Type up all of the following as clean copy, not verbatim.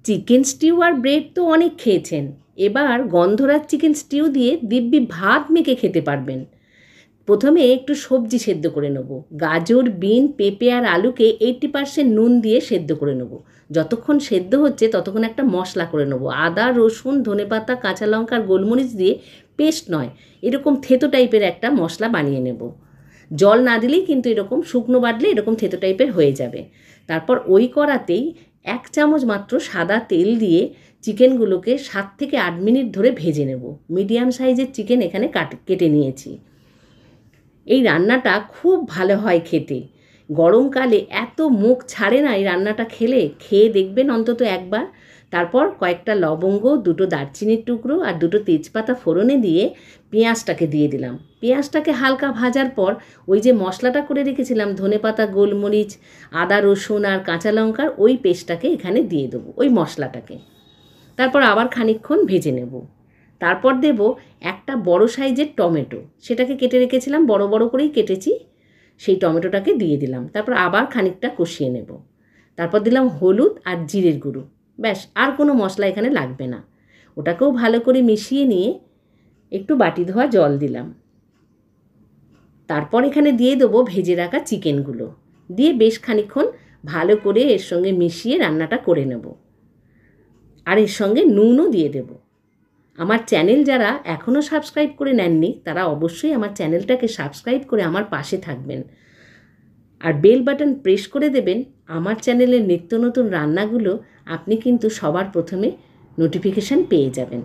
Chicken stew আর bread তো অনেক খেয়েছেন, এবার গন্ধরাজ চিকেন স্টিউ দিয়ে দিব্যি ভাত মেখে খেতে পারবেন। প্রথমে একটু সবজি সেদ্ধ করে নেব। গাজর, বিন, পেঁপে আর আলুকে 80% নুন দিয়ে সেদ্ধ করে নেব। যতক্ষণ সেদ্ধ হচ্ছে ততক্ষণ একটা মশলা করে নেব। আদা, রসুন, ধনেপাতা, কাঁচা লঙ্কা আর গোলমরিচ দিয়ে পেস্ট নয়, এরকম থেতো টাইপের একটা মশলা বানিয়ে নেব। জল না দিলেই কিন্তু এরকম শুকনো বাটলে এরকম থেতো টাইপের হয়ে যাবে। তারপর ওই কড়াতেই 1 চামচ মাত্র সাদা তেল দিয়ে চিকেনগুলোকে 7 থেকে 8 মিনিট ধরে ভেজে নেব। মিডিয়াম সাইজের চিকেন এখানে কেটে নিয়েছি। এই রান্নাটা খুব ভালো হয় খেতে। গরমকালে এত মুখ ছাড়ে না এই রান্নাটা খেয়ে দেখবেন অন্তত একবার। তারপর কয়েকটা লবঙ্গ, 2টো দারচিনির টুকরো আর 2টো তেজপাতা ফোড়নে দিয়ে পেঁয়াজটাকে দিয়ে দিলাম। পেঁয়াজটাকে হালকা ভাজার পর ওই যে মশলাটা করে রেখেছিলাম ধনেপাতা, গোলমরিচ, আদা, রসুন আর কাঁচা লঙ্কার ওই পেস্টটাকে এখানে দিয়ে দেবো, ওই মশলাটাকে। তারপর আবার খানিকক্ষণ ভেজে নেব। তারপর দেব একটা বড় সাইজের টমেটো, সেটাকে কেটে রেখেছিলাম, বড় বড় করেই কেটেছি, সেই টমেটোটাকে দিয়ে দিলাম। তারপর আবার খানিকটা কষিয়ে নেব। তারপর দিলাম হলুদ আর জিরের গুঁড়ো, ব্যাস, আর কোনো মশলা এখানে লাগবে না। ওটাকেও ভালো করে মিশিয়ে নিয়ে একটু বাটি ধোয়া জল দিলাম। তারপর এখানে দিয়ে দেবো ভেজে রাখা চিকেনগুলো, দিয়ে বেশ খানিকক্ষণ ভালো করে এর সঙ্গে মিশিয়ে রান্নাটা করে নেব। আর এর সঙ্গে নুনও দিয়ে দেব। আমার চ্যানেল যারা এখনও সাবস্ক্রাইব করে নেননি তারা অবশ্যই আমার চ্যানেলটাকে সাবস্ক্রাইব করে আমার পাশে থাকবেন, আর বেল বাটন প্রেস করে দেবেন। আমার চ্যানেলের নিত্য নতুন রান্নাগুলো আপনি কিন্তু সবার প্রথমে নোটিফিকেশান পেয়ে যাবেন।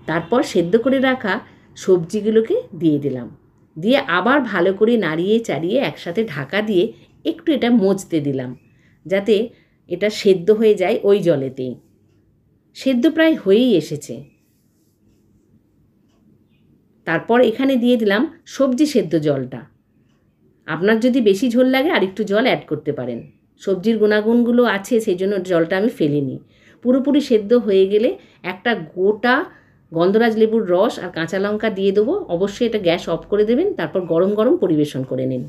তারপর সেদ্ধ করে রাখা সবজিগুলোকে দিয়ে দিলাম, দিয়ে আবার ভালো করে নাড়িয়ে চাড়িয়ে একসাথে ঢাকা দিয়ে একটু এটা মজতে দিলাম, যাতে এটা সেদ্ধ হয়ে যায় ওই জলেতেই। সেদ্ধ প্রায় হয়েই এসেছে। তারপর এখানে দিয়ে দিলাম সবজি সেদ্ধ জলটা। আপনার যদি বেশি ঝোল লাগে আর একটু জল অ্যাড করতে পারেন। সবজির গুণাগুণগুলো আছে, সেই জন্য জলটা আমি ফেলিনি। পুরোপুরি সেদ্ধ হয়ে গেলে একটা গোটা গন্ধরাজ লেবুর রস আর কাঁচা লঙ্কা দিয়ে দেবো। অবশ্যই এটা গ্যাস অফ করে দেবেন, তারপর গরম গরম পরিবেশন করে নিন।